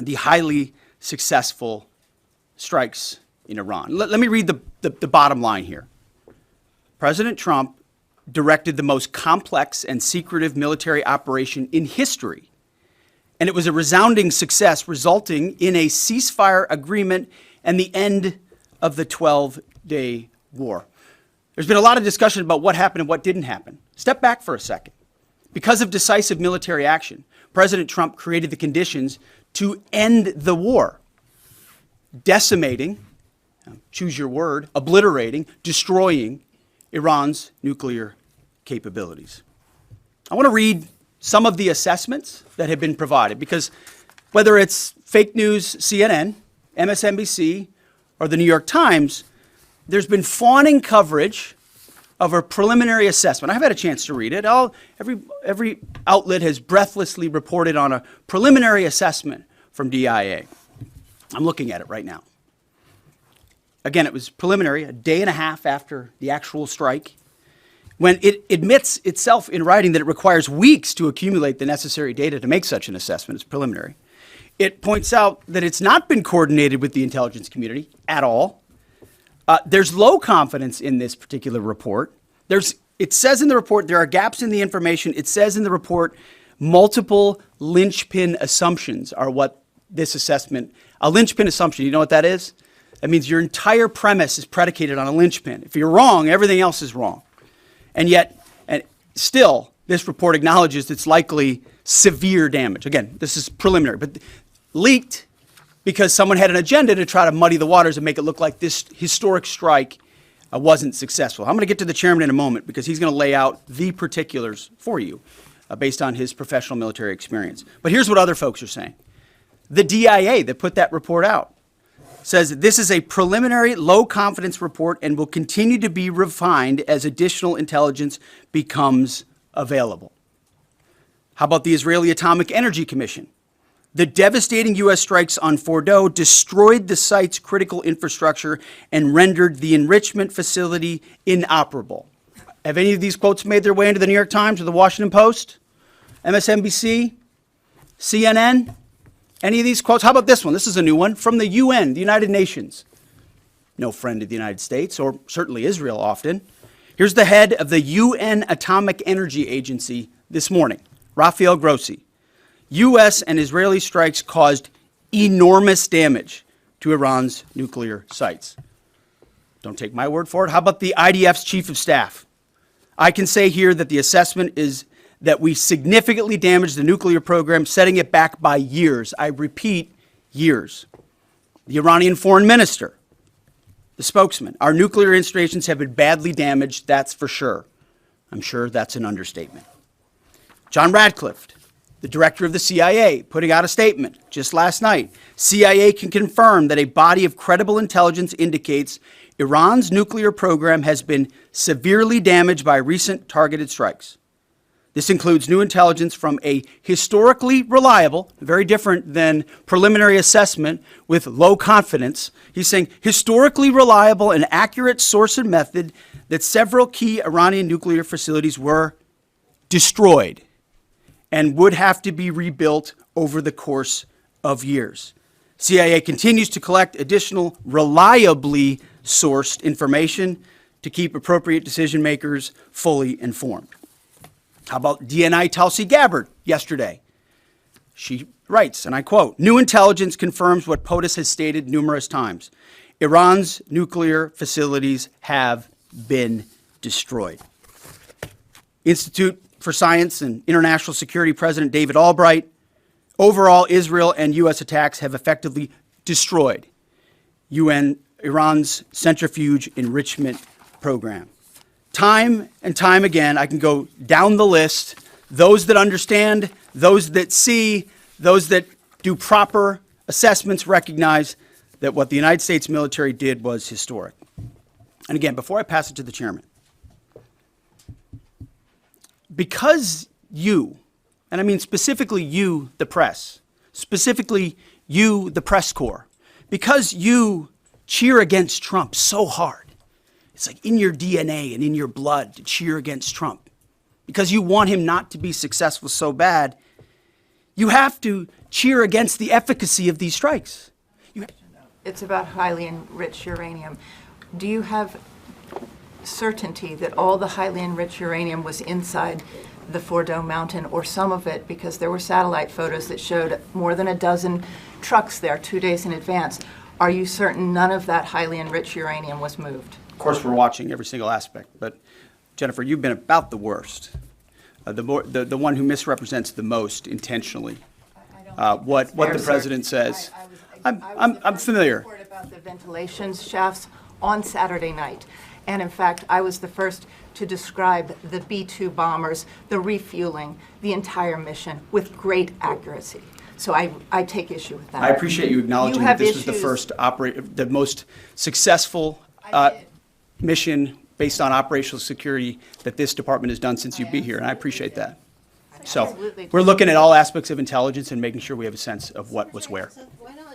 the highly successful strikes in Iran. Let me read the bottom line here. President Trump directed the most complex and secretive military operation in history, and it was a resounding success, resulting in a ceasefire agreement and the end of the 12-day war. There's been a lot of discussion about what happened and what didn't happen. Step back for a second. Because of decisive military action, President Trump created the conditions to end the war, decimating, choose your word, obliterating, destroying Iran's nuclear capabilities. I want to read some of the assessments that have been provided, because whether it's fake news, CNN, MSNBC, or the New York Times, there's been fawning coverage of a preliminary assessment. I've had a chance to read it. Every outlet has breathlessly reported on a preliminary assessment from DIA. I'm looking at it right now. Again, it was preliminary, a day and a half after the actual strike, when it admits itself in writing that it requires weeks to accumulate the necessary data to make such an assessment. It's preliminary. It points out that it's not been coordinated with the intelligence community at all. There's low confidence in this particular report. It says in the report there are gaps in the information. It says in the report multiple linchpin assumptions are what this assessment, a linchpin assumption, you know what that is? That means your entire premise is predicated on a linchpin. If you're wrong, everything else is wrong. And yet, and still, this report acknowledges it's likely severe damage. Again, this is preliminary, but leaked because someone had an agenda to try to muddy the waters and make it look like this historic strike wasn't successful. I'm going to get to the chairman in a moment because he's going to lay out the particulars for you based on his professional military experience. But here's what other folks are saying. The DIA that put that report out says this is a preliminary low-confidence report and will continue to be refined as additional intelligence becomes available. How about the Israeli Atomic Energy Commission? The devastating U.S. strikes on Fordow destroyed the site's critical infrastructure and rendered the enrichment facility inoperable. Have any of these quotes made their way into the New York Times or the Washington Post, MSNBC, CNN? Any of these quotes? How about this one? This is a new one from the UN, the United Nations. No friend of the United States, or certainly Israel often. Here's the head of the UN Atomic Energy Agency this morning, Rafael Grossi. U.S. and Israeli strikes caused enormous damage to Iran's nuclear sites. Don't take my word for it. How about the IDF's chief of staff? I can say here that the assessment is that we significantly damaged the nuclear program, setting it back by years. I repeat, years. The Iranian foreign minister, the spokesman, our nuclear installations have been badly damaged, that's for sure. I'm sure that's an understatement. John Radcliffe, the director of the CIA, putting out a statement just last night. CIA can confirm that a body of credible intelligence indicates Iran's nuclear program has been severely damaged by recent targeted strikes. This includes new intelligence from a historically reliable, very different than preliminary assessment with low confidence. He's saying historically reliable and accurate source and method that several key Iranian nuclear facilities were destroyed and would have to be rebuilt over the course of years. CIA continues to collect additional reliably sourced information to keep appropriate decision makers fully informed. How about DNI Tulsi Gabbard yesterday? She writes, and I quote, "New intelligence confirms what POTUS has stated numerous times. Iran's nuclear facilities have been destroyed." Institute for Science and International Security President David Albright, overall Israel and U.S. attacks have effectively destroyed Iran's centrifuge enrichment program. Time and time again, I can go down the list, those that understand, those that see, those that do proper assessments recognize that what the United States military did was historic. And again, before I pass it to the chairman, because you, and I mean specifically you, the press, specifically you, the press corps, because you cheer against Trump so hard, it's like in your DNA and in your blood to cheer against Trump, because you want him not to be successful so bad, You have to cheer against the efficacy of these strikes. It's about highly enriched uranium. Do you have certainty that all the highly enriched uranium was inside the Fordo Mountain, or some of it, because there were satellite photos that showed more than a dozen trucks there 2 days in advance? Are you certain none of that highly enriched uranium was moved? Of course, we're watching every single aspect, but Jennifer, you've been about the worst, the one who misrepresents the most intentionally what the president says. I'm familiar. Report about the ventilation shafts on Saturday night, and in fact, I was the first to describe the B-2 bombers, the refueling, the entire mission with great accuracy. So I take issue with that. I appreciate you acknowledging that this was the first the most successful mission based on operational security that this department has done since you've been here, and I appreciate that. So we're looking at all aspects of intelligence and making sure we have a sense of what was where.